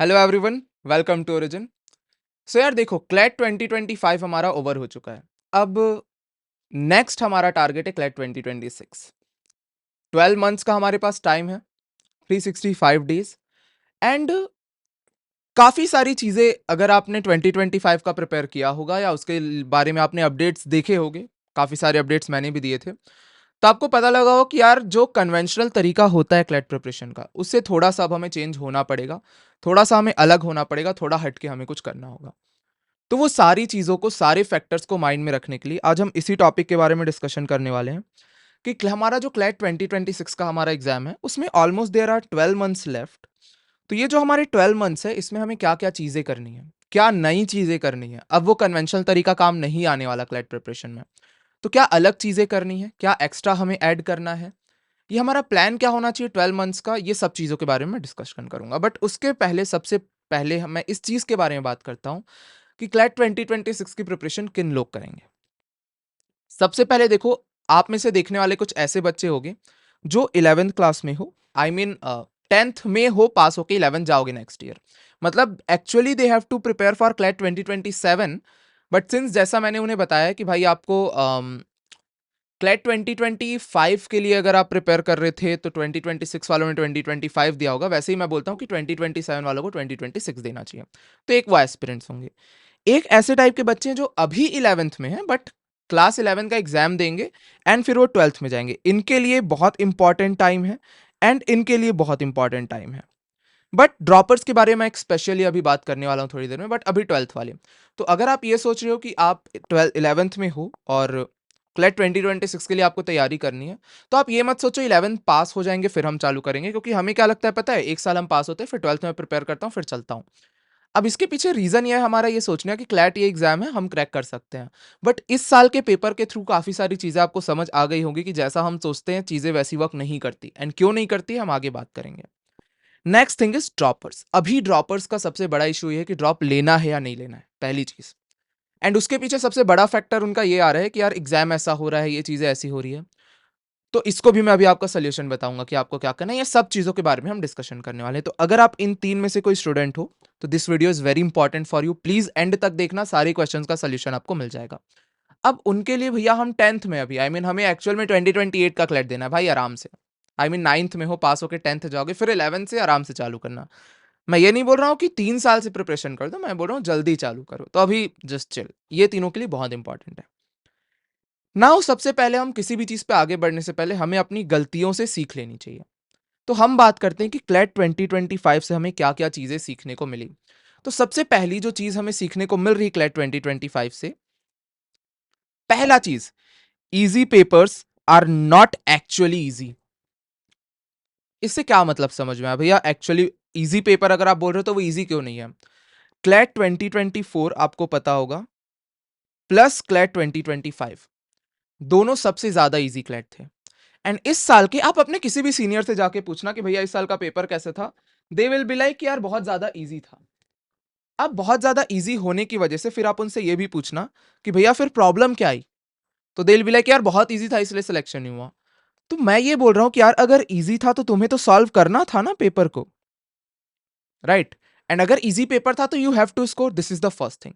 Hello everyone, welcome to Origin. So यार देखो, CLAT 2025 हमारा ओवर हो चुका है। अब नेक्स्ट हमारा टारगेट है क्लैट 2026। 12 मंथ्स का हमारे पास टाइम है, 365 डेज। एंड काफ़ी सारी चीज़ें अगर आपने 2025 का प्रिपेयर किया होगा या उसके बारे में आपने अपडेट्स देखे होंगे, काफ़ी सारे अपडेट्स मैंने भी दिए थे, तो आपको पता लगा हो कि यार जो कन्वेंशनल तरीका होता है क्लैट प्रिपरेशन का, उससे थोड़ा सा अब हमें चेंज होना पड़ेगा, थोड़ा सा हमें अलग होना पड़ेगा, थोड़ा हट के हमें कुछ करना होगा। तो वो सारी चीज़ों को, सारे फैक्टर्स को माइंड में रखने के लिए आज हम इसी टॉपिक के बारे में डिस्कशन करने वाले हैं कि हमारा जो क्लैट 2026 का हमारा एग्जाम है, उसमें almost there are 12 months left. तो ये जो हमारे 12 मंथ्स है, इसमें हमें क्या क्या चीज़ें करनी है, क्या नई चीज़ें करनी है। अब वो कन्वेंशनल तरीका काम नहीं आने वाला क्लैट प्रिपरेशन में, तो क्या अलग चीज़ें करनी है, क्या एक्स्ट्रा हमें ऐड करना है, ये हमारा प्लान क्या होना चाहिए 12 मंथ्स का, ये सब चीज़ों के बारे में डिस्कशन करूंगा। बट उसके पहले, सबसे पहले मैं इस चीज़ के बारे में बात करता हूँ कि क्लैट 2026 की प्रिपरेशन किन लोग करेंगे। सबसे पहले देखो, आप में से देखने वाले कुछ ऐसे बच्चे होंगे जो 11th क्लास में हो, आई मीन 10th में हो, पास होके 11th जाओगे नेक्स्ट ईयर। मतलब actually they have to prepare for CLAT 2027। But since जैसा मैंने उन्हें बताया कि भाई आपको क्लैट 2025 के लिए अगर आप प्रिपेयर कर रहे थे तो 2026 वालों ने 2025 दिया होगा, वैसे ही मैं बोलता हूँ कि 2027 वालों को 2026 देना चाहिए। तो एक वो एस्पिरेंट्स होंगे। एक ऐसे टाइप के बच्चे हैं जो अभी 11th में हैं, बट क्लास 11 का एग्जाम देंगे एंड फिर वो 12th में जाएंगे। इनके लिए बहुत इंपॉर्टेंट टाइम है, एंड इनके लिए बहुत इंपॉर्टेंट टाइम है। बट ड्रॉपर्स के बारे में एक स्पेशली अभी बात करने वाला हूँ थोड़ी देर में, बट अभी 12th वाले। तो अगर आप ये सोच रहे हो कि आप 11th में हो और क्लैट 2026 के लिए आपको तैयारी करनी है, तो आप ये मत सोचो 11th पास हो जाएंगे फिर हम चालू करेंगे, क्योंकि हमें क्या लगता है पता है, एक साल हम पास होते हैं, फिर 12th में प्रिपेयर करता हूँ, फिर चलता हूँ। अब इसके पीछे रीजन ये है हमारा, ये सोचना कि क्लैट ये एग्जाम है, हम क्रैक कर सकते हैं। बट इस साल के पेपर के थ्रू काफी सारी चीजें आपको समझ आ गई होंगी कि जैसा हम सोचते हैं चीजें वैसी वर्क नहीं करती, एंड क्यों नहीं करती हम आगे बात करेंगे। Next thing is droppers. अभी ड्रॉपर्स का सबसे बड़ा इशू ये है कि ड्रॉप लेना है या नहीं लेना है, पहली चीज। एंड उसके पीछे सबसे बड़ा फैक्टर उनका ये आ रहा है कि यार एग्जाम ऐसा हो रहा है, ये चीजें ऐसी हो रही है। तो इसको भी मैं अभी आपका सोल्यूशन बताऊंगा कि आपको क्या करना है। ये सब चीजों के बारे में हम डिस्कशन करने वाले हैं। तो अगर आप इन तीन में से कोई स्टूडेंट हो तो this video is very important for you. Please and तक देखना, सारे क्वेश्चंस का सोल्यूशन आपको मिल जाएगा। अब उनके लिए भैया, हम 10th में अभी, आई मीन हमें एक्चुअल में 2028 का क्लैट देना है भाई, आराम से। आई मीन 9th में हो, पास होकर 10th जाओगे, फिर 11th से आराम से चालू करना। मैं ये नहीं बोल रहा हूँ कि 3 साल से प्रिपरेशन कर दो, मैं बोल रहा हूँ जल्दी चालू करो। तो अभी जस्ट चिल, ये तीनों के लिए बहुत इंपॉर्टेंट है। नाउ सबसे पहले, हम किसी भी चीज पे आगे बढ़ने से पहले हमें अपनी गलतियों से सीख लेनी चाहिए। तो हम बात करते हैं कि क्लैट 2025 से हमें क्या क्या चीजें सीखने को मिली। तो सबसे पहली जो चीज हमें सीखने को मिल रही है क्लैट 2025 से, पहला चीज, easy papers are not actually easy. इससे क्या मतलब समझ में आया भैया? एक्चुअली इजी पेपर अगर आप बोल रहे हो तो वो इजी क्यों नहीं है? क्लैट 2024 आपको पता होगा, प्लस क्लैट 2025, दोनों सबसे ज्यादा इजी क्लैट थे। एंड इस साल के आप अपने किसी भी सीनियर से जाके पूछना कि भैया इस साल का पेपर कैसे था, दे विल बी लाइक यार बहुत ज्यादा इजी था। अब बहुत ज्यादा इजी होने की वजह से फिर आप उनसे ये भी पूछना कि भैया फिर प्रॉब्लम क्या आई, तो दे विल बी लाइक यार बहुत इजी था इसलिए सिलेक्शन नहीं हुआ। तो मैं ये बोल रहा हूं कि यार अगर इजी था तो तुम्हें तो सॉल्व करना था ना पेपर को, राइट? एंड अगर इजी पेपर था तो you have to score, this is the first thing.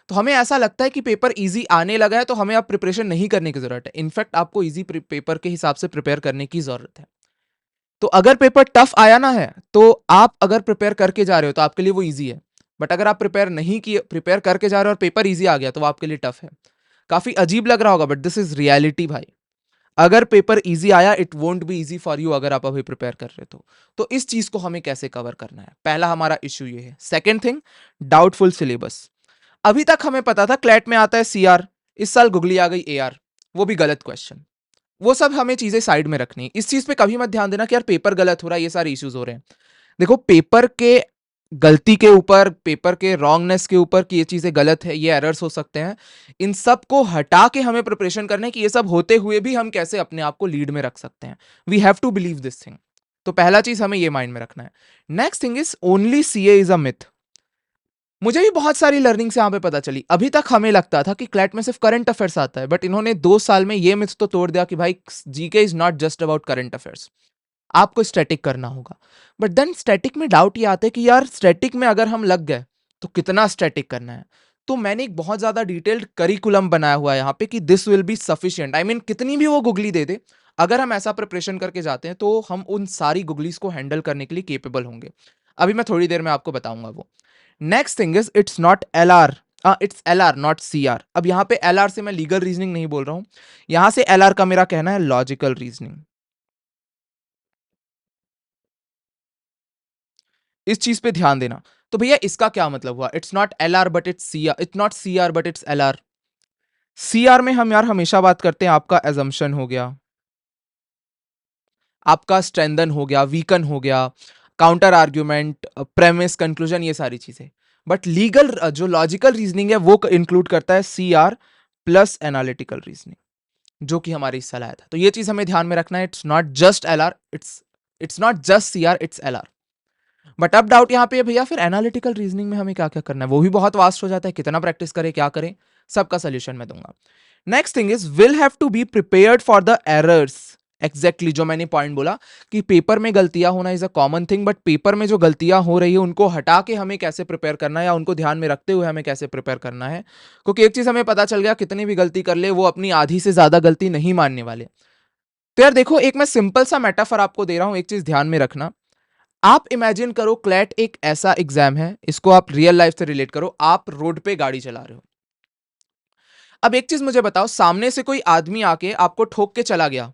तो हमें ऐसा लगता है कि पेपर इजी आने लगा है तो हमें अब प्रिपरेशन नहीं करने की जरूरत है। इनफैक्ट आपको इजी पेपर के हिसाब से प्रिपेयर करने की जरूरत है। तो अगर पेपर टफ आया ना है, तो आप अगर प्रिपेयर करके जा रहे हो तो आपके लिए वो इजी है। बट अगर आप प्रिपेयर नहीं किए, प्रिपेयर करके जा रहे हो और पेपर इजी आ गया, तो वो आपके लिए टफ है। काफी अजीब लग रहा होगा, बट दिस इज रियलिटी भाई। अगर पेपर इजी आया, it won't be easy for you अगर आप अभी प्रिपेयर कर रहे हो तो इस चीज को हमें कैसे कवर करना है, पहला हमारा इश्यू ये है। Second thing, doubtful syllabus. अभी तक हमें पता था क्लैट में आता है सीआर, इस साल गुगली आ गई एआर, वो भी गलत क्वेश्चन। वो सब हमें चीजें साइड में रखनी है। इस चीज पे कभी मत ध्यान देना कि यार पेपर गलत हो रहा है, ये सारे इश्यूज हो रहे हैं। देखो, पेपर के गलती के ऊपर, पेपर के रॉन्गनेस के ऊपर कि ये चीजें गलत है, ये एरर्स हो सकते हैं, इन सब को हटा के हमें प्रिपरेशन करना है कि ये सब होते हुए भी हम कैसे अपने आप को लीड में रख सकते हैं। We have to believe this thing. तो पहला चीज हमें ये माइंड में रखना है। Next thing is, only CA is a myth. मुझे भी बहुत सारी लर्निंग से यहाँ पे पता चली। अभी तक हमें लगता था कि क्लैट में सिर्फ करंट अफेयर्स आता है, बट इन्होंने 2 साल में ये मिथ तो तोड़ दिया कि भाई GK is not just about current affairs. आपको स्टैटिक करना होगा। बट देन स्टैटिक में डाउट ये आता है कि यार स्टैटिक में अगर हम लग गए तो कितना स्टैटिक करना है। तो मैंने एक बहुत ज्यादा डिटेल्ड करिकुलम बनाया हुआ है यहाँ पे कि this will be sufficient. I mean कितनी भी वो गुगली दे दे, अगर हम ऐसा प्रिपरेशन करके जाते हैं तो हम उन सारी गुगलीज को हैंडल करने के लिए केपेबल होंगे। अभी मैं थोड़ी देर में आपको बताऊंगा वो। Next thing is it's not L R, it's L R not C R. अब यहाँ पे एल आर से मैं लीगल रीजनिंग नहीं बोल रहा हूं, यहां से एल आर का मेरा कहना है लॉजिकल रीजनिंग। इस चीज पे ध्यान देना। तो भैया इसका क्या मतलब हुआ, it's not L R but it's C R, it's not C R but it's L R. C R में हम यार हमेशा बात करते हैं आपका एजम्पशन हो गया, आपका स्ट्रेंथन हो गया, वीकन हो गया, काउंटर आर्ग्यूमेंट, प्रेमिस, कंक्लूजन, ये सारी चीजें। बट लीगल जो लॉजिकल रीजनिंग है वो इंक्लूड करता है C R plus analytical reasoning, जो कि हमारी सलाह था। तो ये चीज हमें ध्यान में रखना है, it's not just L R, it's not just C R, it's L R. But अब डाउट यहाँ पे है भैया फिर एनालिटिकल रीजनिंग में हमें क्या क्या करना है, वो भी बहुत वास्ट हो जाता है, कितना प्रैक्टिस करें, क्या करें, सबका सोल्यूशन मैं दूंगा। Next thing is will have to be prepared for the errors. Exactly जो मैंने पॉइंट बोला कि पेपर में गलतियां होना is a common thing, but paper में जो गलतियां हो रही है उनको हटा के हमें कैसे प्रिपेयर करना है, या उनको ध्यान में रखते हुए हमें कैसे प्रिपेयर करना है। क्योंकि एक चीज हमें पता चल गया, कितनी भी गलती कर ले वो अपनी आधी से ज्यादा गलती नहीं मानने वाले। तो यार देखो, एक मैं सिंपल सा मेटाफर आपको दे रहा हूं, एक चीज ध्यान में रखना। आप इमेजिन करो क्लैट एक ऐसा एग्जाम है, इसको आप रियल लाइफ से रिलेट करो, आप रोड पे गाड़ी चला रहे हो। अब एक चीज मुझे बताओ, सामने से कोई आदमी आके आपको ठोक के चला गया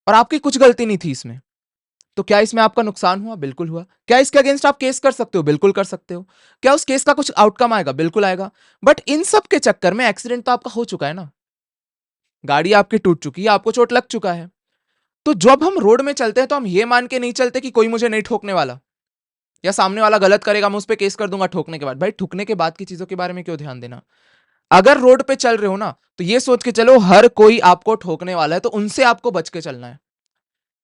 और आपकी कुछ गलती नहीं थी इसमें, तो क्या इसमें आपका नुकसान हुआ? बिल्कुल हुआ। क्या इसके अगेंस्ट आप केस कर सकते हो? बिल्कुल कर सकते हो। क्या उस केस का कुछ आउटकम आएगा? बिल्कुल आएगा। बट इन सब के चक्कर में एक्सीडेंट तो आपका हो चुका है ना, गाड़ी आपकी टूट चुकी है, आपको चोट लग चुका है। तो जब हम रोड में चलते हैं तो हम ये मान के नहीं चलते कि कोई मुझे नहीं ठोकने वाला, या सामने वाला गलत करेगा मैं उस पर केस कर दूंगा ठोकने के बाद। भाई ठुकने के बाद की चीजों के बारे में क्यों ध्यान देना? अगर रोड पे चल रहे हो ना, तो ये सोच के चलो हर कोई आपको ठोकने वाला है, तो उनसे आपको बच के चलना है।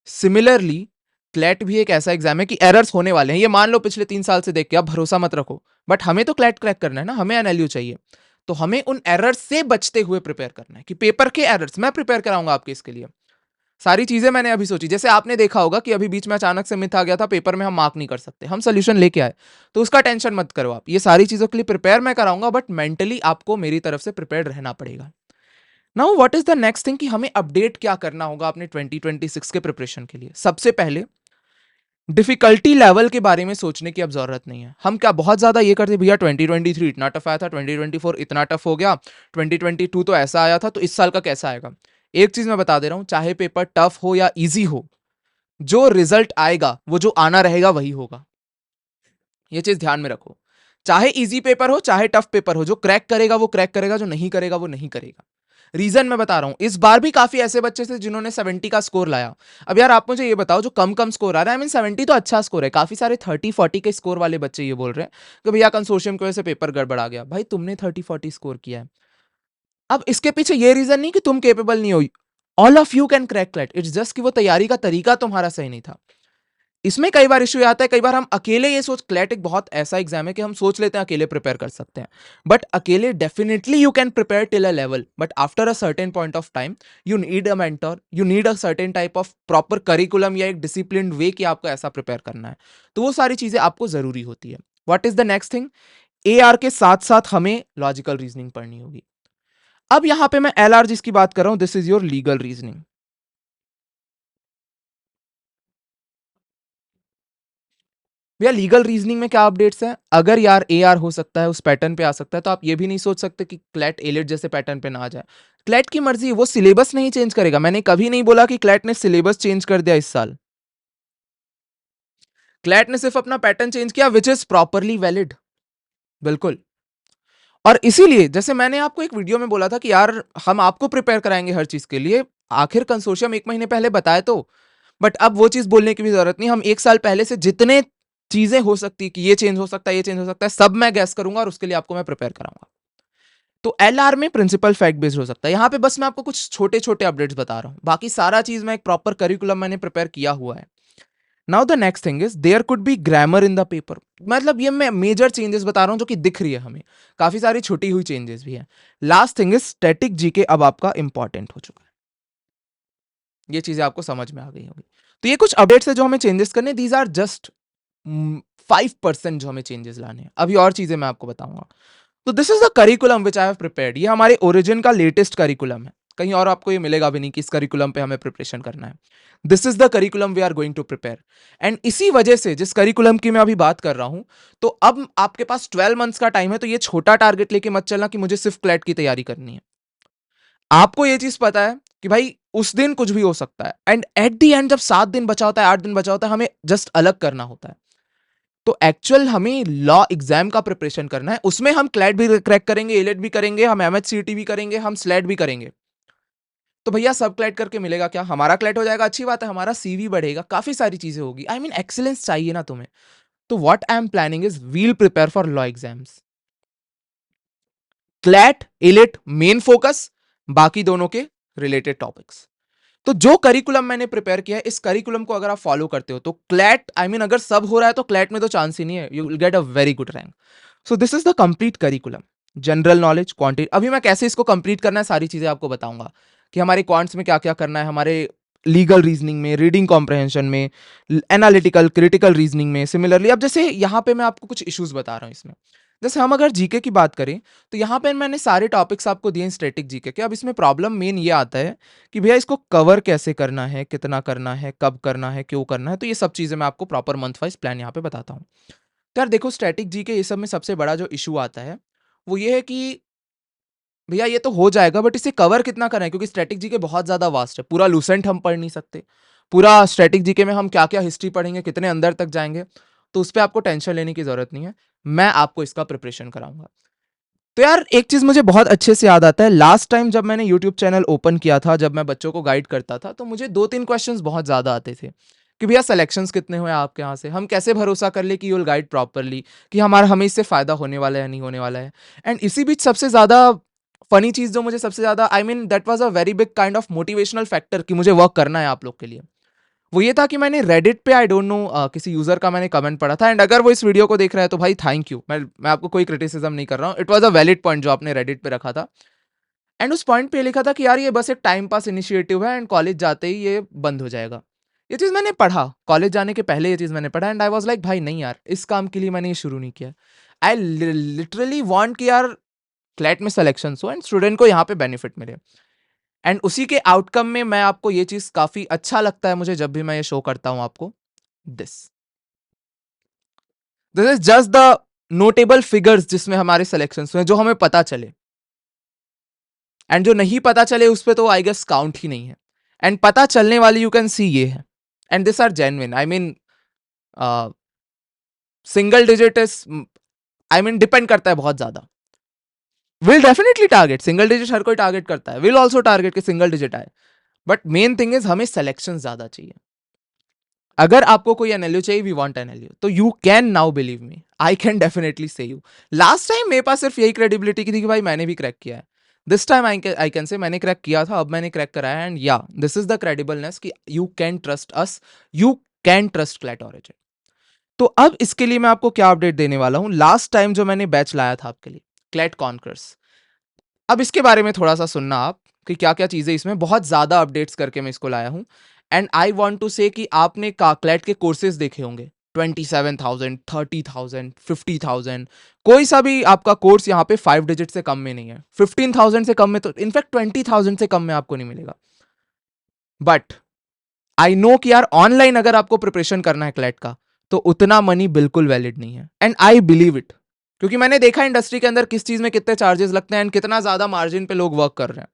सिमिलरली क्लैट भी एक ऐसा एग्जाम है कि एरर्स होने वाले हैं, ये मान लो पिछले 3 साल से देख के, आप भरोसा मत रखो। बट हमें तो क्लैट क्रैक करना है ना, हमें एनएलयू चाहिए। तो हमें उन एरर्स से बचते हुए प्रिपेयर करना है, कि पेपर के एरर्स मैं प्रिपेयर कराऊंगा आपके इसके लिए। सारी चीजें मैंने अभी सोची। जैसे आपने देखा होगा कि अभी बीच में अचानक से मिथ आ गया था, पेपर में हम मार्क नहीं कर सकते, हम सोल्यूशन लेके आए, तो उसका टेंशन मत करो आप। ये सारी चीजों के लिए प्रिपेयर मैं कराऊंगा, बट मेंटली आपको मेरी तरफ से प्रिपेयर रहना पड़ेगा। Now what is the next thing कि हमें अपडेट क्या करना होगा अपने 2026 के प्रिपरेशन के लिए। सबसे पहले डिफिकल्टी लेवल के बारे में सोचने की अब जरूरत नहीं है। हम क्या बहुत ज्यादा ये करते भैया 2023 इतना टफ आया था, 2024 इतना टफ हो गया, 2022 तो ऐसा आया था, तो इस साल का कैसा आएगा। एक चीज मैं बता दे रहा हूं, चाहे पेपर टफ हो या इजी हो, जो रिजल्ट आएगा वो जो आना रहेगा वही होगा। ये चीज ध्यान में रखो। चाहे इजी पेपर हो चाहे टफ पेपर हो, जो क्रैक करेगा वो क्रैक करेगा, जो नहीं करेगा वो नहीं करेगा। रीजन मैं बता रहा हूं, इस बार भी काफी ऐसे बच्चे थे जिन्होंने 70 का स्कोर लाया। अब यार आप मुझे ये बताओ, जो कम कम स्कोर आ रहा है, आई मीन 70 तो अच्छा स्कोर है, काफी सारे 30-40 के स्कोर वाले बच्चे ये बोल रहे हैं कि भैया कंसोर्शियम की वजह से पेपर गड़बड़ा गया। भाई तुमने 30-40 स्कोर किया है, अब इसके पीछे ये रीजन नहीं कि तुम केपेबल नहीं हो। All of you can crack that, it's just कि वो तैयारी का तरीका तुम्हारा सही नहीं था। इसमें कई बार इश्यू आता है, कई बार हम अकेले ये सोच, क्लैट एक बहुत ऐसा एग्जाम है कि हम सोच लेते हैं अकेले प्रिपेयर कर सकते हैं, बट अकेले definitely you can prepare till a level, but after a certain point of time you need a mentor, you need a certain type of proper curriculum या एक डिसिप्लिन वे कि आपको ऐसा प्रिपेयर करना है। तो वो सारी चीजें आपको जरूरी होती है। What is the next thing, A R के साथ साथ हमें लॉजिकल रीजनिंग पढ़नी होगी। अब यहां पे मैं एल आर जिसकी बात कर रहा हूं, this is your legal reasoning. भैया लीगल रीजनिंग में क्या अपडेट्स हैं, अगर यार ए आर हो सकता है, उस पैटर्न पे आ सकता है, तो आप ये भी नहीं सोच सकते कि क्लैट एलिट जैसे पैटर्न पे ना आ जाए। क्लैट की मर्जी है, वो सिलेबस नहीं चेंज करेगा। मैंने कभी नहीं बोला कि क्लैट ने सिलेबस चेंज कर दिया इस साल। क्लैट ने सिर्फ अपना पैटर्न चेंज किया, विच इज प्रॉपरली वैलिड। बिल्कुल। और इसीलिए जैसे मैंने आपको एक वीडियो में बोला था कि यार हम आपको प्रिपेयर कराएंगे हर चीज के लिए, आखिर कंसोर्शियम 1 महीने पहले बताए तो। बट अब वो चीज बोलने की भी जरूरत नहीं, हम 1 साल पहले से जितने चीजें हो सकती है कि ये चेंज हो सकता है, ये चेंज हो सकता है, सब मैं गैस करूंगा और उसके लिए आपको मैं प्रिपेयर कराऊंगा। तो एल आर में प्रिंसिपल फैक्ट बेस्ड हो सकता है, यहां पे बस मैं आपको कुछ छोटे छोटे अपडेट्स बता रहा हूं, बाकी सारा चीज मैं एक प्रॉपर करिकुलम मैंने प्रिपेयर किया हुआ है। Now the next thing is there could be grammar in the paper. मतलब ये मैं मेजर चेंजेस बता रहा हूं जो कि दिख रही है हमें, काफी सारी छोटी हुई चेंजेस भी है। Last thing is static GK अब आपका इंपॉर्टेंट हो चुका है, ये चीजें आपको समझ में आ गई होगी। तो ये कुछ अपडेट्स है जो हमें चेंजेस करने, दीज आर जस्ट 5% जो हमें चेंजेस लाने हैं, अभी और चीजें मैं आपको बताऊंगा। तो this is the curriculum which I have prepared, ये हमारे ओरिजिन का लेटेस्ट करिकुलम है, कहीं और आपको ये मिलेगा भी नहीं कि इस करिकुलम पे हमें प्रिपरेशन करना है। This is the curriculum we are going to prepare, and इसी वजह से जिस करिकुलम की मैं अभी बात कर रहा हूं, तो अब आपके पास 12 मंथ्स का टाइम है, तो ये छोटा टारगेट लेके मत चलना कि मुझे सिर्फ क्लैट की तैयारी करनी है। आपको ये चीज पता है कि भाई उस दिन कुछ भी हो सकता है, एंड एट द एंड जब 7 दिन बचा होता है, 8 दिन बचा होता है, हमें जस्ट अलग करना होता है। तो एक्चुअल हमें लॉ एग्जाम का प्रिपरेशन करना है, उसमें हम क्लैट भी क्रैक करेंगे, एलेट भी करेंगे, हम एमएचसीटी भी करेंगे, हम स्लेट भी करेंगे। तो भैया सब क्लैट करके मिलेगा क्या? हमारा क्लैट हो जाएगा, अच्छी बात है, हमारा सीवी बढ़ेगा, काफी सारी चीजें होगी। आई मीन एक्सीलेंस चाहिए ना तुम्हें। तो what I am planning is we'll prepare for law exams, CLAT AILET main focus, बाकी दोनों के रिलेटेड टॉपिक्स। तो जो करिकुलम मैंने प्रिपेयर किया है, इस करिकुलम को अगर आप फॉलो करते हो तो क्लैट, आई मीन अगर सब हो रहा है तो क्लैट में तो चांस ही नहीं है, you will get a very good rank. So this is the complete curriculum, general knowledge, quantity. अभी मैं कैसे इसको कंप्लीट करना है सारी चीजें आपको बताऊंगा, कि हमारे क्वांट्स में क्या क्या करना है, हमारे लीगल रीजनिंग में, रीडिंग कॉम्प्रहेंशन में, एनालिटिकल क्रिटिकल रीजनिंग में। सिमिलरली अब जैसे यहाँ पे मैं आपको कुछ इश्यूज बता रहा हूँ इसमें, जैसे हम अगर जीके की बात करें, तो यहाँ पे मैंने सारे टॉपिक्स आपको दिए स्टैटिक जीके के। अब इसमें प्रॉब्लम मेन ये आता है कि भैया इसको कवर कैसे करना है, कितना करना है, कब करना है, क्यों करना है। तो ये सब चीजें मैं आपको प्रॉपर मंथ वाइज प्लान यहाँ पे बताता हूँ। तो यार देखो, स्टैटिक जीके ये सब में सबसे बड़ा जो इशू आता है वो ये है कि भैया ये तो हो जाएगा, बट इसे कवर कितना करना है, क्योंकि स्टैटिक जीके बहुत ज्यादा वास्ट है, पूरा लूसेंट हम पढ़ नहीं सकते। पूरा स्टैटिक जीके में हम क्या क्या हिस्ट्री पढ़ेंगे, कितने अंदर तक जाएंगे, तो उस पर आपको टेंशन लेने की जरूरत नहीं है, मैं आपको इसका प्रिपरेशन कराऊंगा। तो यार एक चीज मुझे बहुत अच्छे से याद आता है, लास्ट टाइम जब मैंने यूट्यूब चैनल ओपन किया था, जब मैं बच्चों को गाइड करता था, तो मुझे 2-3 क्वेश्चंस बहुत ज्यादा आते थे कि भैया सिलेक्शंस कितने हुए आपके यहाँ से, हम कैसे भरोसा कर ले कि यू विल गाइड प्रॉपरली, कि हमारा हमें इससे फायदा होने वाला है या नहीं होने वाला है। एंड इसी बीच सबसे ज्यादा फनी चीज जो मुझे सबसे ज्यादा, I mean that was a very big kind of motivational factor कि मुझे वर्क करना है आप लोग के लिए, वो ये था कि मैंने रेडिट पे, आई डोंट नो, किसी यूजर का मैंने कमेंट पढ़ा था, एंड अगर वो इस वीडियो को देख रहा है तो भाई थैंक यू, मैं आपको कोई क्रिटिसिज्म नहीं कर रहा हूँ, it was a valid point जो आपने रेडिट पे रखा था। एंड उस पॉइंट पे लिखा था कि यार ये बस एक टाइम पास इनिशिएटिव है, एंड कॉलेज जाते ही ये बंद हो जाएगा। ये चीज मैंने पढ़ा, कॉलेज जाने के पहले ये चीज मैंने पढ़ा, एंड आई वाज लाइक भाई नहीं यार, इस काम के लिए मैंने ये शुरू नहीं किया। आई लिटरली वांट कि यार क्लैट में सिलेक्शन हो एंड स्टूडेंट को यहाँ पे बेनिफिट मिले, एंड उसी के आउटकम में मैं आपको ये चीज काफी अच्छा लगता है मुझे जब भी मैं ये शो करता हूं आपको। This this is just the notable figures जिसमें हमारे सिलेक्शन हुए, जो हमें पता चले, एंड जो नहीं पता चले उस पर तो आई गेस काउंट ही नहीं है, एंड पता चलने वाली यू कैन सी ये है, and this are genuine. I mean single digit is, I mean depend करता है बहुत ज्यादा। Will definitely target single digit, हर कोई टारगेट करता है, विल ऑल्सो टारगेट कि सिंगल डिजिट आए, बट मेन थिंग इज हमें सिलेक्शन ज्यादा चाहिए। अगर आपको कोई एनएलयू चाहिए, वी वांट एनएलयू, तो you can now believe me, I can definitely say you. Last time मेरे पास सिर्फ यही क्रेडिबिलिटी की थी कि भाई मैंने भी क्रैक किया है, दिस टाइम आई कैन से मैंने क्रैक किया था, अब मैंने क्रैक कराया, एंड या दिस इज द क्रेडिबलनेस कि you can trust us, you can trust CLAT origin. तो अब इसके लिए मैं आपको क्या अपडेट देने वाला हूं, लास्ट टाइम जो मैंने बैच लाया था आपके लिए, क्लैट कॉन्कर्स, अब इसके बारे में थोड़ा सा सुनना आप कि क्या क्या चीजें इसमें, बहुत ज्यादा अपडेट्स करके मैं इसको लाया हूं। एंड आई वॉन्ट टू से कि आपने क्लैट के कोर्सेज देखे होंगे, 27,000, 30,000, 50,000, कोई सा भी आपका कोर्स यहाँ पे 5 डिजिट से कम में नहीं है, 15,000 से कम में, तो इनफैक्ट 20,000 से कम में आपको नहीं मिलेगा। बट आई नो कि यार ऑनलाइन अगर आपको प्रिपरेशन करना है क्लैट का, तो उतना मनी बिल्कुल वैलिड नहीं है, एंड आई बिलीव इट, क्योंकि मैंने देखा इंडस्ट्री के अंदर किस चीज में कितने चार्जेस लगते हैं, एंड कितना ज्यादा मार्जिन पे लोग वर्क कर रहे हैं।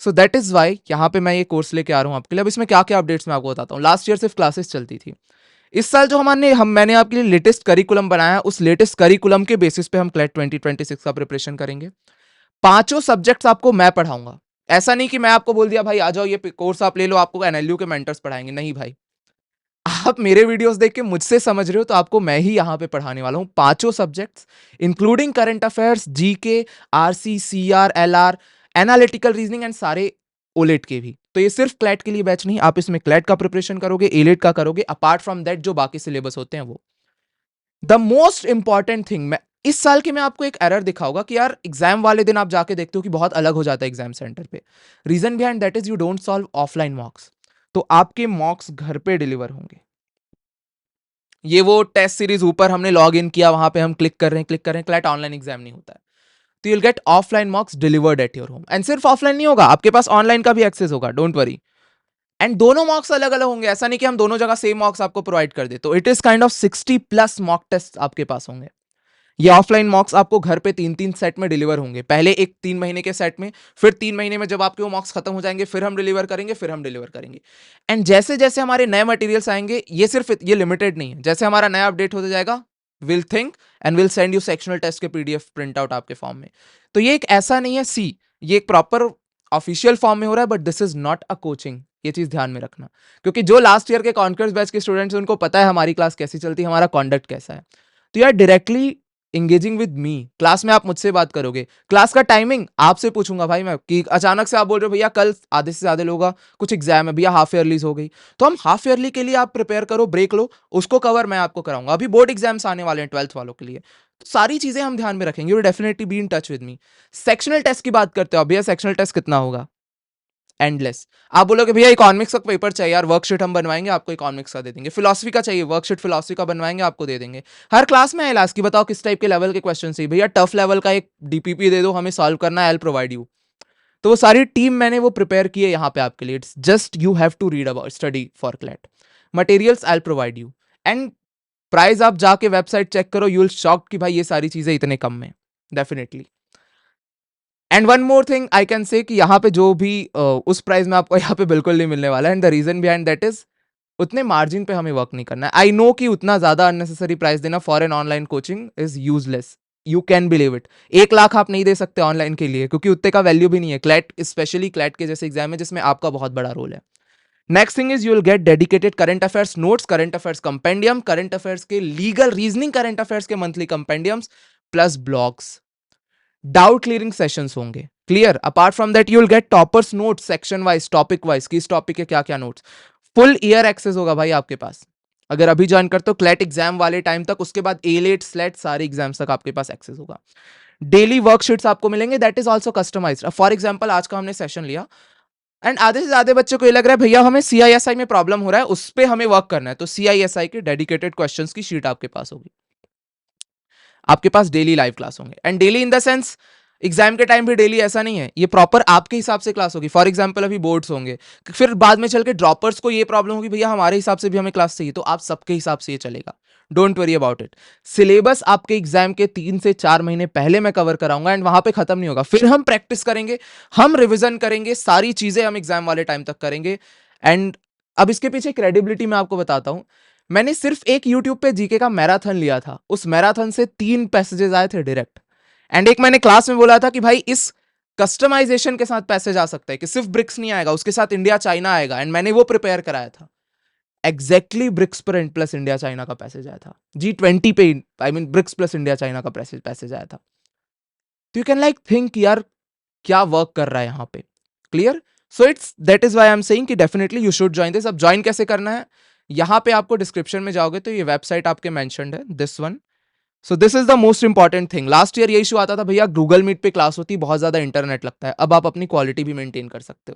सो दैट इज वाई यहाँ पे मैं ये कोर्स लेके आ रहा हूँ आपके लिए। अब इसमें क्या क्या अपडेट्स मैं आपको बताता हूँ। लास्ट ईयर सिर्फ क्लासेस चलती थी, इस साल जो मैंने आपके लिए लेटेस्ट करिकुलम बनाया है, उस लेटेस्ट करिकुलम के बेसिस पे हम क्लैट 2026 का प्रिपरेशन करेंगे। पांचों सब्जेक्ट्स आपको मैं पढ़ाऊंगा, ऐसा नहीं कि मैं आपको बोल दिया भाई आ जाओ ये कोर्स आप ले लो, आपको एनएलयू के मेंटर्स पढ़ाएंगे, नहीं भाई। आप मेरे वीडियोस देख के मुझसे समझ रहे हो, तो आपको मैं ही यहाँ पे पढ़ाने वाला हूँ, पांचों subjects including current affairs, GK, RC, CR, LR, analytical reasoning, and सारे ओलेट के भी। तो ये सिर्फ क्लैट के लिए बैच नहीं, आप इसमें क्लैट का प्रिपरेशन करोगे, एलेट का करोगे, अपार्ट फ्रॉम दैट जो बाकी सिलेबस होते हैं वो। द मोस्ट इंपॉर्टेंट थिंग, मैं इस साल के मैं आपको एक एरर दिखाऊंगा कि यार एग्जाम वाले दिन आप जाके देखते हो कि बहुत अलग हो जाता है एग्जाम सेंटर पे। Reason behind that is you don't solve offline mocks. तो आपके मॉक्स घर पे डिलीवर होंगे। ये वो टेस्ट सीरीज ऊपर हमने लॉग इन किया, वहां पे हम क्लिक कर रहे हैं, क्लैट ऑनलाइन एग्जाम नहीं होता है। तो you'll get offline मॉक्स delivered at your home. And सिर्फ ऑफलाइन नहीं होगा, आपके पास ऑनलाइन का भी एक्सेस होगा, डोंट वरी। एंड दोनों मॉक्स अलग अलग होंगे, ऐसा नहीं कि हम दोनों जगह सेम मॉक्स आपको प्रोवाइड कर दे। तो it is kind of 60+ mock test आपके पास होंगे। ये ऑफलाइन मॉक्स आपको घर पे 3-3 सेट में डिलीवर होंगे, पहले एक 3 महीने के सेट में, फिर 3 महीने में जब आपके वो मॉक्स खत्म हो जाएंगे फिर हम डिलीवर करेंगे, फिर हम डिलीवर करेंगे। एंड जैसे जैसे हमारे नए मटेरियल्स आएंगे, ये सिर्फ ये लिमिटेड नहीं है, जैसे हमारा नया अपडेट होता जाएगा will think and will send you sectional test के पीडीएफ प्रिंट आउट आपके फॉर्म में। तो ये एक ऐसा नहीं है, सी ये एक प्रॉपर ऑफिशियल फॉर्म में हो रहा है, but this is not a coaching, ये चीज ध्यान में रखना। क्योंकि जो लास्ट ईयर के कॉन्कर्स बैच के स्टूडेंट्स हैं उनको पता है हमारी क्लास कैसी चलती है, हमारा कॉन्डक्ट कैसा है। तो यार directly engaging with me, class में आप मुझसे बात करोगे, क्लास का टाइमिंग आपसे पूछूंगा भाई मैं, कि अचानक से आप बोल रहे हो भैया कल आधे से ज्यादा लोगों का कुछ एग्जाम है भैया, हाफ ईयरलीज हो गई, तो हम हाफ ईयरली के लिए आप प्रिपेयर करो, ब्रेक लो, उसको कवर मैं आपको कराऊंगा। अभी बोर्ड एग्जाम्स आने वाले हैं 12th वालों के लिए, तो सारी चीजें हम ध्यान में रखेंगे, you definitely be in touch with me. Sectional test की बात करते हो, भैया सेक्शनल टेस्ट कितना होगा? एंडलेस। आप बोलोगे भैया इकोनॉमिक्स का पेपर चाहिए यार, वर्कशीट हम बनवाएंगे आपको, इकोनॉमिक्स का दे देंगे। फिलॉसफी का चाहिए, वर्कशीट फिलॉसफी का बनवाएंगे आपको दे देंगे। हर क्लास में इलाज की बताओ किस टाइप के लेवल के क्वेश्चन चाहिए भैया, टफ लेवल का एक डीपीपी दे दो हमें सॉल्व करना है, आई विल प्रोवाइड यू। तो वो सारी टीम मैंने वो प्रिपेयर की है यहाँ पे आपके लिए। It's just you have to read about study for CLAT materials, I will provide you. And price आप जाके वेबसाइट चेक करो, यू विल शॉक कि भाई ये सारी चीजें इतने कम में, definitely. And one more thing I can say कि यहाँ पे जो भी उस प्राइस में आपको यहाँ पे बिल्कुल नहीं मिलने वाला है। And the reason behind that is उतने मार्जिन पे हमें वर्क नहीं करना है। आई नो कि उतना ज्यादा अननेसेसरी प्राइस देना for an online coaching is useless, you can believe it. 1 lakh आप नहीं दे सकते ऑनलाइन के लिए, क्योंकि उतने का वैल्यू भी नहीं है। क्लैट स्पेशली क्लैट के जैसे एग्जाम है जिसमें आपका बहुत बड़ा रोल है। Next thing is you will get dedicated current affairs notes, current affairs compendium, current affairs के लीगल रीजनिंग, करंट अफेयर्स के monthly compendiums plus blogs. Doubt clearing sessions होंगे, clear. Apart from that you will get toppers notes section wise, topic wise, किस topic के क्या क्या notes. Full year access होगा भाई आपके पास, अगर अभी ज्वाइन करते हो क्लैट एग्जाम वाले टाइम तक, उसके बाद ए लेट स्लेट सारे एग्जाम्स तक आपके पास एक्सेस होगा। डेली वर्कशीट्स आपको मिलेंगे, that is also customised. For example आज का हमने सेशन लिया एंड आधे से ज्यादा बच्चों को ये लग रहा है भैया हमें सीआईएसआई में प्रॉब्लम हो रहा है, उस पर हमें वर्क करना है, तो सीआईएसआई के डेडिकेटेड क्वेश्चंस की शीट आपके पास होगी। आपके पास डेली लाइव क्लास होंगे, and daily in the sense exam के टाइम भी डेली ऐसा नहीं है, ये प्रॉपर आपके हिसाब से क्लास होगी। फॉर एग्जांपल अभी बोर्ड्स होंगे, फिर बाद में चल के ड्रॉपर्स को ये प्रॉब्लम होगी भैया हमारे हिसाब से भी हमें क्लास चाहिए, तो आप सबके हिसाब से ये चलेगा, don't worry about it. Syllabus आपके एग्जाम के 3 से 4 महीने पहले मैं कवर कराऊंगा, एंड वहां पे खत्म नहीं होगा, फिर हम प्रैक्टिस करेंगे, हम रिविजन करेंगे, सारी चीजें हम एग्जाम वाले टाइम तक करेंगे। एंड अब इसके पीछे क्रेडिबिलिटी मैं आपको बताता हूं। मैंने सिर्फ एक यूट्यूब पे जीके का मैराथन लिया था, उस मैराथन से 3 पैसेजेस आए थे डायरेक्ट। एंड एक मैंने क्लास में बोला था कि भाई इस कस्टमाइजेशन के साथ पैसेज आ सकता है कि सिर्फ ब्रिक्स नहीं आएगा, उसके साथ इंडिया चाइना आएगा, एंड मैंने वो प्रिपेयर कराया था। एग्जैक्टली ब्रिक्स पर प्लस इंडिया चाइना का पैसेज आया था, G20 पे, I mean BRICS plus India China का पैसेज आया था। तो यू कैन लाइक थिंक यार क्या वर्क कर रहा है यहाँ पे, clear. So it's that is why I am saying कि definitely you should join this. अब ज्वाइन कैसे करना है, यहाँ पे आपको डिस्क्रिप्शन में जाओगे तो ये वेबसाइट आपके मेंशन्ड है, this one. So this is the most important thing. Last year ये इशू आता था भैया गूगल मीट पे क्लास होती बहुत ज्यादा इंटरनेट लगता है, अब आप अपनी क्वालिटी भी मेंटेन कर सकते हो।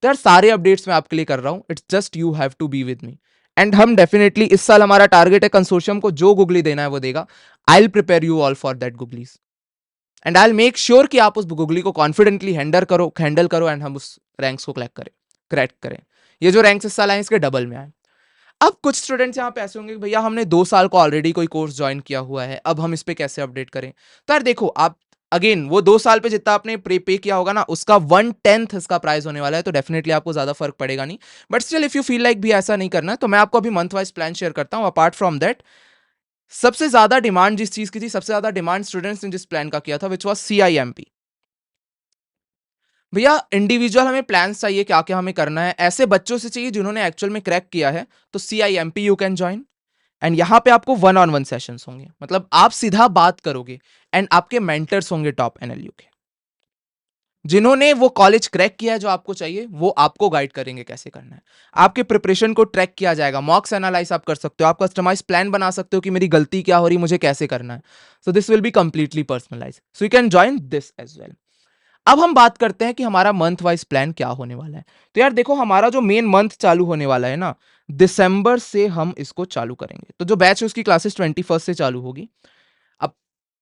तो यार सारे अपडेट्स मैं आपके लिए कर रहा हूं, it's just you have to be with me. And हम डेफिनेटली इस साल हमारा टारगेट है कंसोर्शियम को जो गूगली देना है वो देगा। I will prepare you all for that googlies, and I will make sure कि आप उस गूगली को कॉन्फिडेंटली हैंडल करो एंड हम उस रैंक्स को क्रैक करें। ये जो रैंक्स इस साल आए इसके डबल में आए। अब कुछ स्टूडेंट्स यहाँ पे ऐसे होंगे कि भैया हमने 2 साल को ऑलरेडी कोई कोर्स ज्वाइन किया हुआ है, अब हम इस पे कैसे अपडेट करें। तो यार देखो आप अगेन वो 2 साल पे जितना आपने पे किया होगा ना, उसका 1/10 इसका प्राइस होने वाला है, तो डेफिनेटली आपको ज्यादा फर्क पड़ेगा नहीं। But still if you feel like भी ऐसा नहीं करना है, तो मैं आपको अभी मंथ वाइज प्लान शेयर करता हूँ। अपार्ट फ्रॉम दैट सबसे ज्यादा डिमांड जिस चीज की थी, सबसे ज्यादा डिमांड स्टूडेंट्स ने जिस प्लान का किया था विच वॉज CIMP। भैया इंडिविजुअल हमें प्लान्स चाहिए, क्या क्या हमें करना है, ऐसे बच्चों से चाहिए जिन्होंने एक्चुअल में क्रैक किया है, तो CIMP you can join. And यहां पे आपको 1-on-1 सेशंस होंगे, मतलब आप सीधा बात करोगे, एंड आपके मेंटर्स होंगे टॉप NLU के, जिन्होंने वो कॉलेज क्रैक किया है जो आपको चाहिए, वो आपको गाइड करेंगे कैसे करना है। आपके प्रिपरेशन को ट्रैक किया जाएगा, मॉक्स एनालाइज आप कर सकते हो, आप कस्टमाइज प्लान बना सकते हो कि मेरी गलती क्या हो रही, मुझे कैसे करना है। So this will be completely personalise, so you can join this as well. अब हम बात करते हैं कि हमारा मंथ वाइज प्लान क्या होने वाला है। तो यार देखो, हमारा जो मेन मंथ चालू होने वाला है ना, दिसंबर से हम इसको चालू करेंगे। तो जो बैच है उसकी क्लासेस 21st से चालू होगी। अब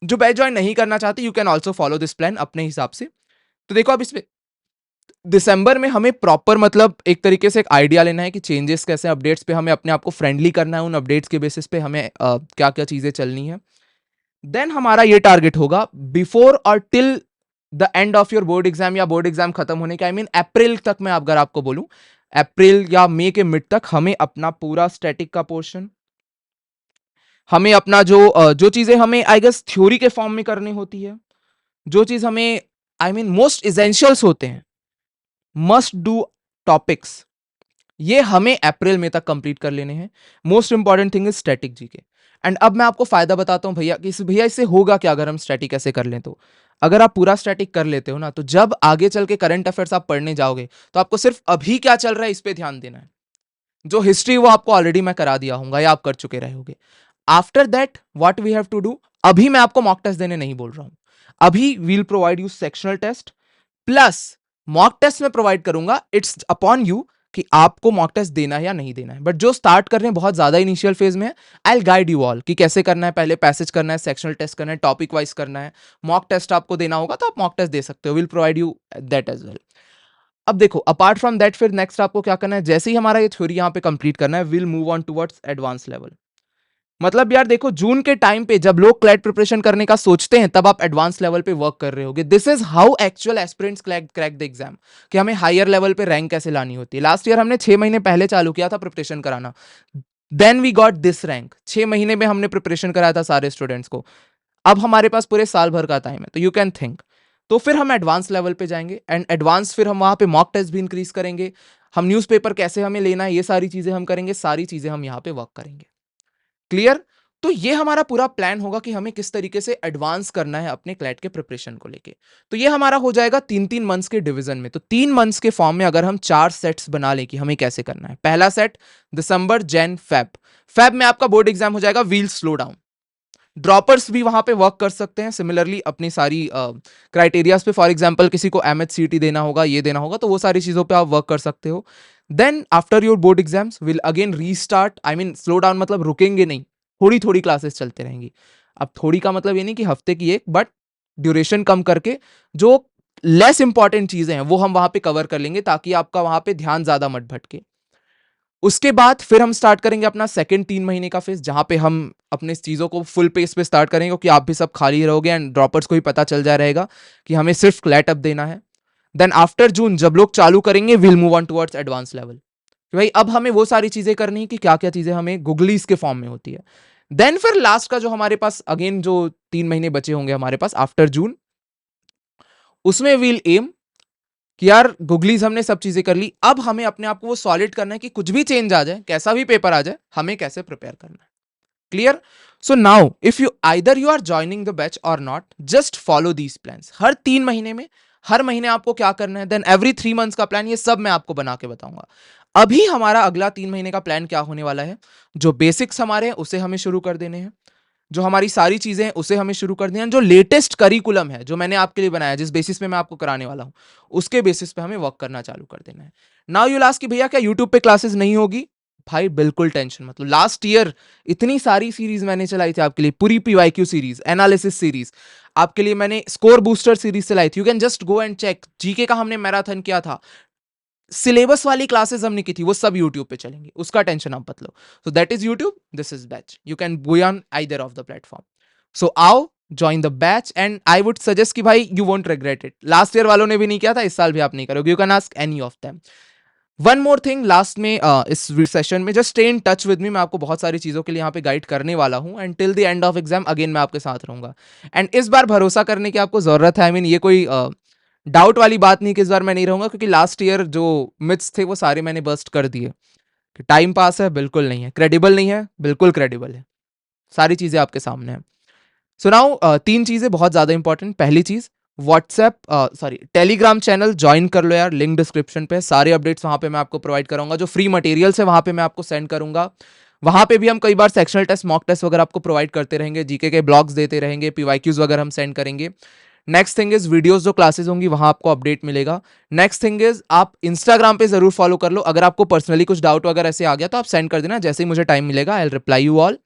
जो बैच ज्वाइन नहीं करना चाहते, you can also follow this plan अपने हिसाब से। तो देखो, अब इसमें दिसंबर में हमें प्रॉपर मतलब एक तरीके से एक आइडिया लेना है कि चेंजेस कैसे, अपडेट्स पे हमें अपने आप को फ्रेंडली करना है, उन अपडेट्स के बेसिस पे हमें क्या क्या चीजें चलनी है। देन हमारा ये टारगेट होगा बिफोर और till the end of your board exam, या बोर्ड एग्जाम खत्म होने के, आई मीन अप्रैल तक, मैं अगर आपको बोलूं अप्रैल या मई के मिड तक, हमें अपना पूरा स्टैटिक का पोर्शन, हमें अपना जो चीजें हमें आई गेस थ्योरी के फॉर्म में करनी होती है, जो चीज हमें आई मीन मोस्ट इसेंशियल्स होते हैं, मस्ट डू टॉपिक्स, ये हमें अप्रैल में तक कंप्लीट कर लेने हैं। Most important thing is static GK. And अब मैं आपको फायदा बताता हूं भैया, कि भैया इससे होगा क्या अगर हम स्टैटिक ऐसे कर लें। तो अगर आप पूरा स्टैटिक कर लेते हो ना, तो जब आगे चल के करंट अफेयर्स आप पढ़ने जाओगे, तो आपको सिर्फ अभी क्या चल रहा है इस पे ध्यान देना है। जो हिस्ट्री वो आपको ऑलरेडी मैं करा दिया हूँ या आप कर चुके रहोगे। After that what we have to do, अभी मैं आपको मॉक टेस्ट देने नहीं बोल रहा हूं। अभी we'll provide you sectional test plus mock test में प्रोवाइड करूंगा। इट्स अपॉन यू कि आपको मॉक टेस्ट देना है या नहीं देना है। बट जो स्टार्ट कर रहे हैं बहुत ज्यादा इनिशियल फेज में है, I will guide you all कि कैसे करना है। पहले पैसेज करना है, सेक्शनल टेस्ट करना है, टॉपिक वाइज करना है, मॉक टेस्ट आपको देना होगा तो आप मॉक टेस्ट दे सकते हो। Will provide you that as well. अब देखो, अपार्ट फ्रॉम दैट फिर नेक्स्ट आपको क्या करना है, जैसे ही हमारा ये थ्योरी यहाँ पे कंप्लीट करना है, will move on towards advance level. मतलब यार देखो, जून के टाइम पे जब लोग क्लैट प्रिपरेशन करने का सोचते हैं, तब आप एडवांस लेवल पे वर्क कर रहे होगे। This is how actual aspirants crack the exam, कि हमें हायर लेवल पे रैंक कैसे लानी होती है। लास्ट ईयर हमने 6 महीने पहले चालू किया था प्रिपरेशन कराना, then we got this rank. 6 महीने में हमने प्रिपरेशन कराया था सारे स्टूडेंट्स को। अब हमारे पास पूरे साल भर का टाइम है, तो यू कैन थिंक। तो फिर हम एडवांस लेवल पे जाएंगे, एंड एडवांस फिर हम वहां पे मॉक टेस्ट भी इंक्रीज करेंगे। हम न्यूज़पेपर कैसे हमें लेना है, ये सारी चीजें हम करेंगे, सारी चीजें हम यहाँ पे वर्क करेंगे। क्लियर? तो ये हमारा पूरा प्लान होगा कि हमें किस तरीके से एडवांस करना है अपने क्लैट के प्रिपरेशन को लेके। तो ये हमारा हो जाएगा 3-3 मंथ्स के डिवीजन में। तो 3 मंथ्स के फॉर्म में अगर हम 4 सेट्स बना लें कि हमें कैसे करना है। पहला सेट दिसंबर, जैन, फेब में आपका बोर्ड एग्जाम हो जाएगा, व्हील स्लो डाउन। ड्रॉपर्स भी वहां पे वर्क कर सकते हैं सिमिलरली अपनी सारी क्राइटेरियाज पे। फॉर एग्जांपल किसी को एमएचसीटी देना होगा, ये देना होगा, तो वो सारी चीजों पे आप वर्क कर सकते हो। Then after your board exams will again restart, I mean slow down मतलब रुकेंगे नहीं, थोड़ी थोड़ी क्लासेस चलते रहेंगी। अब थोड़ी का मतलब ये नहीं कि हफ्ते की एक, बट ड्यूरेशन कम करके जो लेस इंपॉर्टेंट चीजें हैं वो हम वहां पे कवर कर लेंगे, ताकि आपका वहां पे ध्यान ज्यादा मत भटके। उसके बाद फिर हम स्टार्ट करेंगे अपना सेकंड 3 महीने का फेज, जहां पे हम अपने चीजों को फुल पेस पे स्टार्ट करेंगे, क्योंकि आप भी सब खाली रहोगे एंड ड्रॉपर्स को भी पता चल जा रहेगा कि हमें सिर्फ क्लैट अप देना है। देन आफ्टर जून जब लोग चालू करेंगे, will move on towards advance level, कि भाई अब हमें वो सारी चीजें करनी है कि क्या क्या चीजें हमें गुगलीज के फॉर्म में होती है। देन फिर लास्ट का जो हमारे पास अगेन जो 3 महीने बचे होंगे हमारे पास आफ्टर जून, उसमें विल एम कि यार गुगलीज हमने सब चीजें कर ली, अब हमें अपने आप को वो सॉलिड करना है कि कुछ भी चेंज आ जाए, कैसा भी पेपर आ जाए, हमें कैसे प्रिपेयर करना है। Clear? So now if you either you are joining the batch और not, just follow these plans. हर 3 महीने में, हर महीने आपको क्या करना है, देन एवरी 3 मंथ्स का प्लान, ये सब मैं आपको बना के बताऊंगा। अभी हमारा अगला 3 महीने का प्लान क्या होने वाला है, जो बेसिक्स हमारे हैं उसे हमें शुरू कर देने हैं, जो हमारी सारी चीजें हैं उसे हमें शुरू कर देना है, जो लेटेस्ट करिकुलम है जो मैंने आपके लिए बनाया, जिस बेसिस पे मैं आपको कराने वाला हूं, उसके बेसिस पे हमें वर्क करना चालू कर देना है। नाउ यू लास्ट कि भैया क्या यूट्यूब पे क्लासेस नहीं होगी? भाई बिल्कुल टेंशन मत लो। लास्ट ईयर इतनी सारी सीरीज मैंने चलाई थी आपके लिए, पूरी पीवाईक्यू सीरीज, एनालिसिस सीरीज, आपके लिए मैंने स्कोर बूस्टर सीरीज चलाई थी। You can just go and check. GK का हमने मैराथन किया था, सिलेबस वाली क्लासेस हमने की थी, वो सब यूट्यूब पे चलेंगी, उसका टेंशन आप मत लो। So that is YouTube, this is batch, you can go on either of the platform. So आओ join the batch, and I would suggest कि भाई you won't regret it. Last year वालों ने भी नहीं किया था, इस साल भी आप नहीं करोगे। You can ask any of them. One more thing last में, इस सेशन में just stay in touch with मी। मैं आपको बहुत सारी चीजों के लिए यहाँ पे गाइड करने वाला हूँ, and till the end of exam again मैं आपके साथ रहूंगा। एंड इस बार भरोसा करने की आपको जरूरत है, आई मीन ये कोई डाउट वाली बात नहीं कि इस बार मैं नहीं रहूंगा, क्योंकि लास्ट ईयर जो मिथ्स थे वो सारे मैंने बस्ट कर दिए। कि टाइम पास है, बिल्कुल नहीं है। क्रेडिबल नहीं है, बिल्कुल क्रेडिबल है। सारी चीजें आपके सामने हैं। सुनाओ, 3 चीजें बहुत ज्यादा इंपॉर्टेंट। पहली चीज, WhatsApp sorry Telegram channel join कर लो यार, लिंक डिस्क्रिप्शन पे। सारे अपडेट्स वहां पे मैं आपको प्रोवाइड करूंगा, जो फ्री मटेरियल्स है वहां पे मैं आपको सेंड करूंगा। वहां पे भी हम कई बार सेक्शनल टेस्ट, मॉक टेस्ट वगैरह आपको प्रोवाइड करते रहेंगे, जीके के ब्लॉग्स देते रहेंगे, पीवाईक्यूज वगैरह हम सेंड करेंगे। नेक्स्ट थिंग इज वीडियोस जो क्लासेस होंगी वहां आपको अपडेट मिलेगा। नेक्स्ट थिंग इज आप इंस्टाग्राम पे जरूर फॉलो कर लो। अगर आपको पर्सनली कुछ डाउट वगैरह ऐसे आ गया तो आप सेंड कर देना, जैसे ही मुझे टाइम मिलेगा I will reply you all.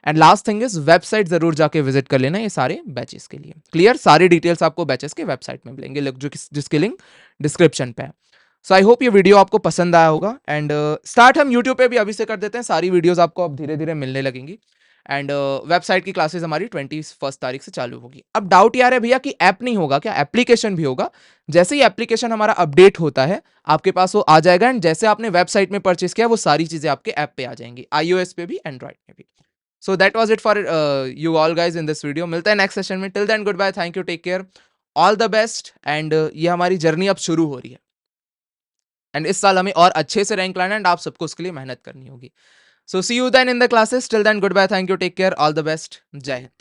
And last thing is website जरूर जाके विजिट कर लेना ये सारे बैचेस के लिए। क्लियर, सारी डिटेल्स आपको बैचेस के वेबसाइट में मिलेंगे जिसकी लिंक डिस्क्रिप्शन पे है। सो आई होप ये वीडियो आपको पसंद आया होगा। एंड स्टार्ट हम यूट्यूब पे भी अभी से कर देते हैं, सारी वीडियोस आपको अब धीरे धीरे मिलने लगेंगी। एंड वेबसाइट की क्लासेस हमारी 21 तारीख से चालू होगी। अब डाउट यार है भैया कि ऐप नहीं होगा क्या, एप्लीकेशन भी होगा। जैसे ही एप्लीकेशन हमारा अपडेट होता है आपके पास वो आ जाएगा, एंड जैसे आपने वेबसाइट में परचेस किया वो सारी चीजें आपके ऐप पे आ जाएंगी, iOS पे भी एंड्रॉइड पे भी। So that was it for you all guys in this video. मिलता है नेक्स्ट सेशन में। Till then goodbye, thank you, take care, all the best. And ये हमारी जर्नी अब शुरू हो रही है, एंड इस साल हमें और अच्छे से रैंक लाना है, एंड आप सबको उसके लिए मेहनत करनी होगी। So see you then in the classes. Till then goodbye, thank you, take care, all the best, जय हिंद।